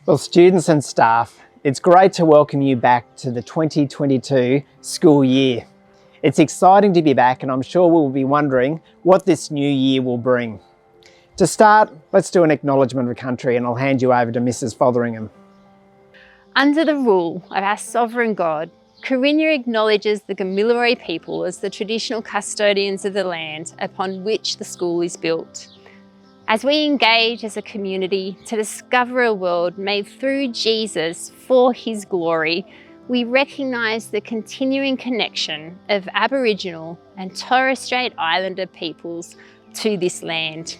Well, students and staff, it's great to welcome you back to the 2022 school year. It's exciting to be back, and I'm sure we'll be wondering what this new year will bring. To start, let's do an acknowledgement of country, and I'll hand you over to Mrs. Fotheringham. Under the rule of our sovereign God, Carinya acknowledges the Gamilaroi people as the traditional custodians of the land upon which the school is built. As we engage as a community to discover a world made through Jesus for His glory, we recognise the continuing connection of Aboriginal and Torres Strait Islander peoples to this land.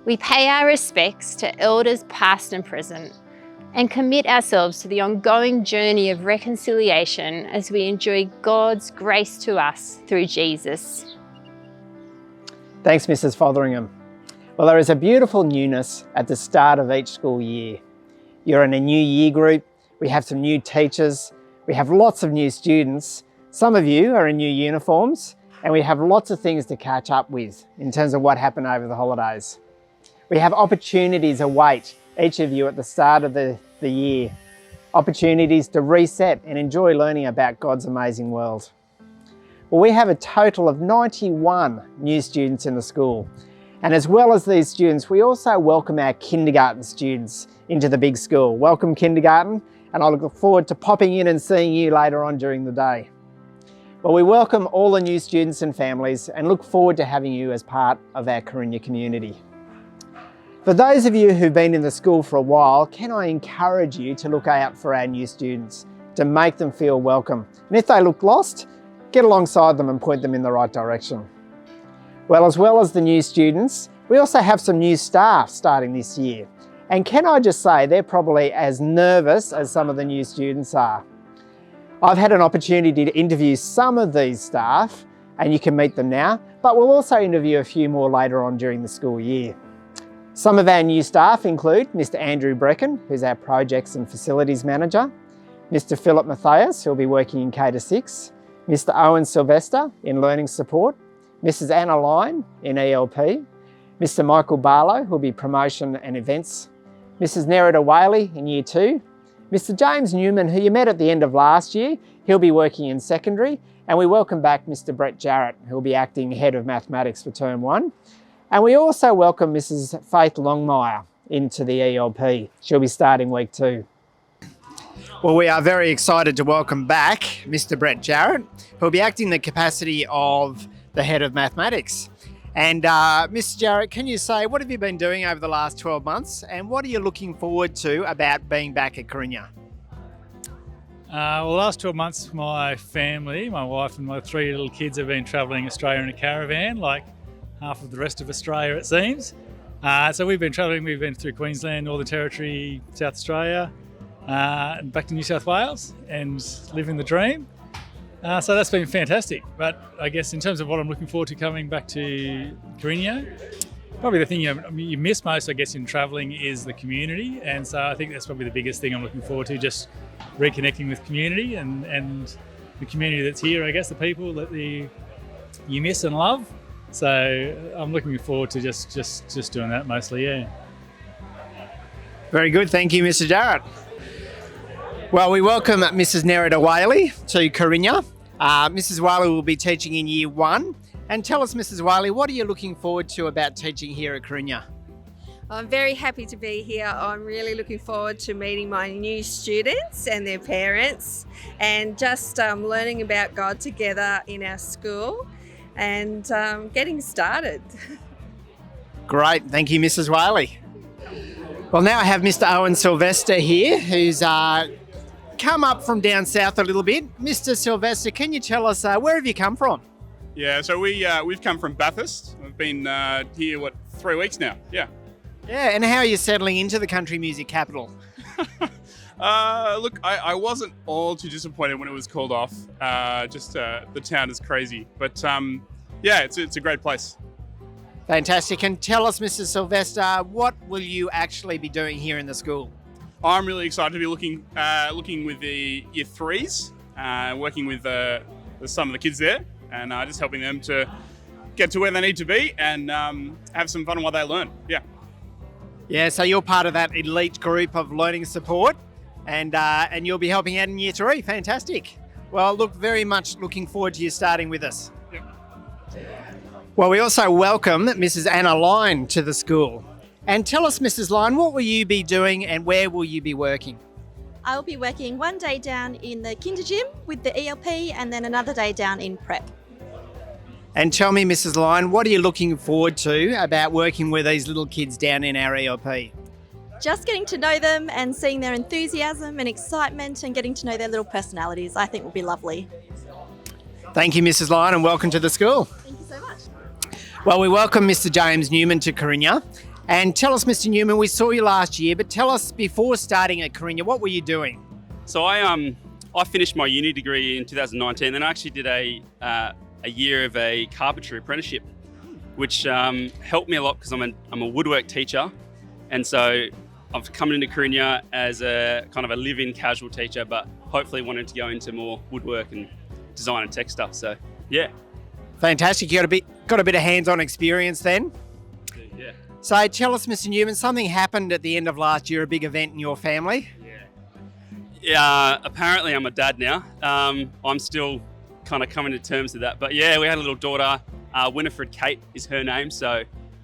We pay our respects to elders past and present and commit ourselves to the ongoing journey of reconciliation as we enjoy God's grace to us through Jesus. Thanks, Mrs. Fotheringham. Well, there is a beautiful newness at the start of each school year. You're in a new year group, we have some new teachers, we have lots of new students, some of you are in new uniforms, and we have lots of things to catch up with in terms of what happened over the holidays. We have opportunities await each of you at the start of the year, opportunities to reset and enjoy learning about God's amazing world. Well, we have a total of 91 new students in the school. And as well as these students, we also welcome our kindergarten students into the big school. Welcome, kindergarten, and I look forward to popping in and seeing you later on during the day. Well, we welcome all the new students and families and look forward to having you as part of our Carinya community. For those of you who've been in the school for a while, can I encourage you to look out for our new students, to make them feel welcome. And if they look lost, get alongside them and point them in the right direction. Well as the new students, we also have some new staff starting this year. And can I just say, they're probably as nervous as some of the new students are. I've had an opportunity to interview some of these staff, and you can meet them now, but we'll also interview a few more later on during the school year. Some of our new staff include Mr. Andrew Brecken, who's our Projects and Facilities Manager, Mr. Philip Matthias, who'll be working in K-6, Mr. Owen Sylvester in Learning Support, Mrs. Anna Lyne in ELP, Mr. Michael Barlow, who'll be Promotion and Events, Mrs. Nerida Whaley in Year 2, Mr. James Newman, who you met at the end of last year, he'll be working in Secondary, and we welcome back Mr. Brett Jarrett, who'll be acting Head of Mathematics for Term 1. And we also welcome Mrs. Faith Longmire into the ELP. She'll be starting Week 2. Well, we are very excited to welcome back Mr. Brett Jarrett, who'll be acting in the capacity of the Head of Mathematics. And Mr. Jarrett, can you say, what have you been doing over the last 12 months and what are you looking forward to about being back at Carinya? Well, the last 12 months, my family, my wife and my 3 little kids have been travelling Australia in a caravan, like half of the rest of Australia it seems. So we've been travelling, we've been through Queensland, Northern Territory, South Australia, and back to New South Wales and living the dream. So that's been fantastic. But I guess in terms of what I'm looking forward to coming back to Carinya, probably the thing you miss most, I guess, in travelling is the community. And so I think that's probably the biggest thing I'm looking forward to, just reconnecting with community and the community that's here, I guess, the people that you miss and love. So I'm looking forward to just doing that mostly, yeah. Very good, thank you, Mr. Jarrett. Well, we welcome Mrs. Nerida Whaley to Carinya. Mrs. Whaley will be teaching in Year 1. And tell us, Mrs. Whaley, what are you looking forward to about teaching here at Carinya? I'm very happy to be here. I'm really looking forward to meeting my new students and their parents and just learning about God together in our school and getting started. Great, thank you, Mrs. Whaley. Well, now I have Mr. Owen Sylvester here, who's come up from down south a little bit. Mr. Sylvester, can you tell us where have you come from? Yeah, so we've come from Bathurst. We've been here, 3 weeks now? Yeah. Yeah, and how are you settling into the country music capital? Look, I wasn't all too disappointed when it was called off. The town is crazy. But yeah, it's a great place. Fantastic. And tell us, Mr. Sylvester, what will you actually be doing here in the school? I'm really excited to be looking with the Year 3s, working with some of the kids there, and just helping them to get to where they need to be and have some fun while they learn. Yeah. Yeah, so you're part of that elite group of learning support, and you'll be helping out in Year 3. Fantastic. Well, look, very much looking forward to you starting with us. Yep. Well, we also welcome Mrs. Anna Lyne to the school. And tell us, Mrs. Lyne, what will you be doing and where will you be working? I will be working one day down in the kinder gym with the ELP and then another day down in prep. And tell me, Mrs. Lyne, what are you looking forward to about working with these little kids down in our ELP? Just getting to know them and seeing their enthusiasm and excitement and getting to know their little personalities, I think will be lovely. Thank you, Mrs. Lyne, and welcome to the school. Thank you so much. Well, we welcome Mr. James Newman to Carinya. And tell us, Mr. Newman, we saw you last year, but tell us, before starting at Carinya, what were you doing? So I finished my uni degree in 2019, and I actually did a year of a carpentry apprenticeship, which helped me a lot because I'm a woodwork teacher, and so I've come into Carinya as a kind of a live-in casual teacher, but hopefully wanted to go into more woodwork and design and tech stuff. So yeah, Fantastic. You got a bit of hands-on experience then. yeah. So tell us, Mr. Newman, something happened at the end of last year, a big event in your family. Yeah, apparently I'm a dad now. I'm still kind of coming to terms with that. But yeah, we had a little daughter, Winifred Kate is her name. So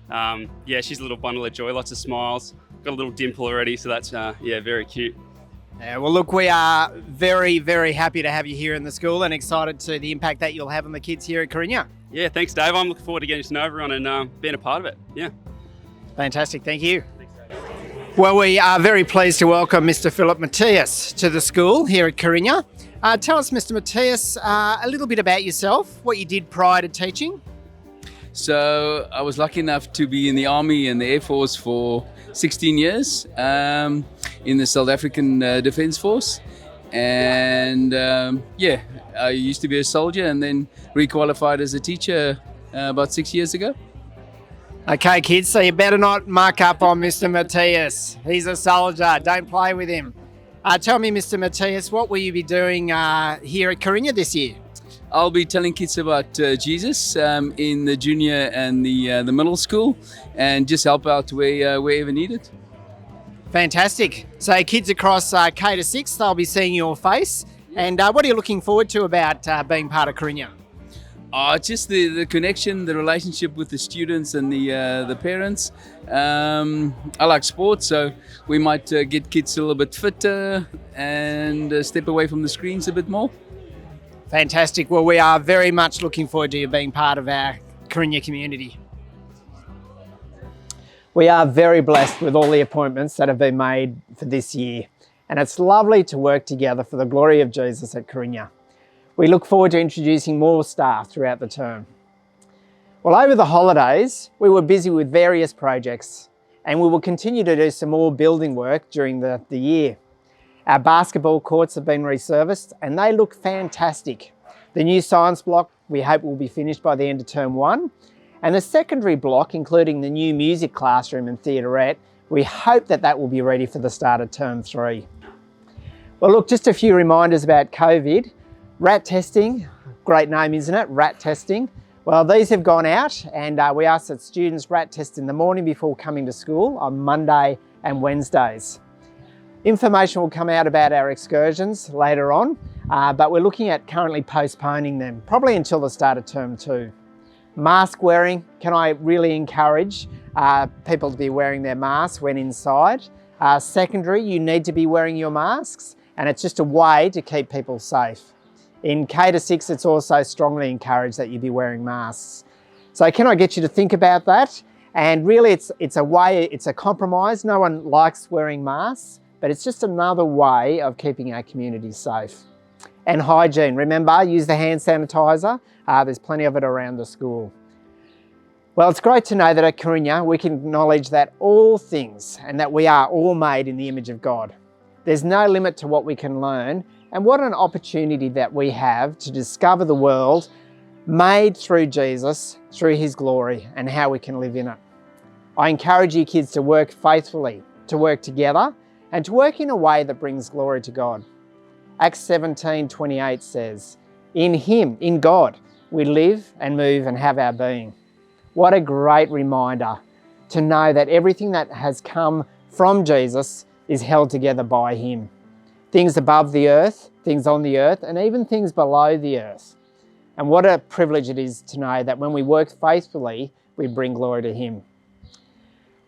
yeah, she's a little bundle of joy, lots of smiles, got a little dimple already. So that's, yeah, very cute. Yeah, well, look, we are very, very happy to have you here in the school and excited to the impact that you'll have on the kids here at Carinya. Yeah, thanks, Dave. I'm looking forward to getting to know everyone and being a part of it. Yeah. Fantastic, thank you. Well, we are very pleased to welcome Mr. Philip Matthias to the school here at Carinya. Tell us, Mr. Matthias, a little bit about yourself, what you did prior to teaching. So I was lucky enough to be in the Army and the Air Force for 16 years in the South African Defence Force. And yeah, I used to be a soldier and then requalified as a teacher about 6 years ago. Okay, kids, so you better not muck up on Mr. Matthias. He's a soldier, don't play with him. Tell me, Mr. Matthias, what will you be doing here at Carinya this year? I'll be telling kids about Jesus in the junior and the middle school and just help out wherever needed. Fantastic. So kids across K to 6, they'll be seeing your face. And what are you looking forward to about being part of Carinya? Just the connection, the relationship with the students and the parents. I like sports, so we might get kids a little bit fitter and step away from the screens a bit more. Fantastic. Well, we are very much looking forward to you being part of our Carinya community. We are very blessed with all the appointments that have been made for this year, and it's lovely to work together for the glory of Jesus at Carinya. We look forward to introducing more staff throughout the term. Well, over the holidays, we were busy with various projects, and we will continue to do some more building work during the year. Our basketball courts have been resurfaced and they look fantastic. The new science block we hope will be finished by the end of term 1, and the secondary block, including the new music classroom and theaterette, we hope that will be ready for the start of term 3. Well, look, just a few reminders about COVID. Rat testing, great name, isn't it? Rat testing. Well, these have gone out, and we ask that students rat test in the morning before coming to school on Monday and Wednesdays. Information will come out about our excursions later on, but we're looking at currently postponing them, probably until the start of term 2. Mask wearing, can I really encourage people to be wearing their masks when inside? Secondary, you need to be wearing your masks, and it's just a way to keep people safe. In K to 6, it's also strongly encouraged that you be wearing masks. So can I get you to think about that? And really it's a compromise. No one likes wearing masks, but it's just another way of keeping our community safe. And hygiene, remember, use the hand sanitizer. There's plenty of it around the school. Well, it's great to know that at Carinya we can acknowledge that all things and that we are all made in the image of God. There's no limit to what we can learn, and what an opportunity that we have to discover the world made through Jesus, through his glory, and how we can live in it. I encourage you kids to work faithfully, to work together, and to work in a way that brings glory to God. Acts 17:28 says, "In him, in God, we live and move and have our being." What a great reminder to know that everything that has come from Jesus is held together by him. Things above the earth, things on the earth, and even things below the earth. And what a privilege it is to know that when we work faithfully, we bring glory to him.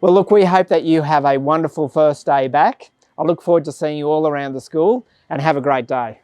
Well, look, we hope that you have a wonderful first day back. I look forward to seeing you all around the school, and have a great day.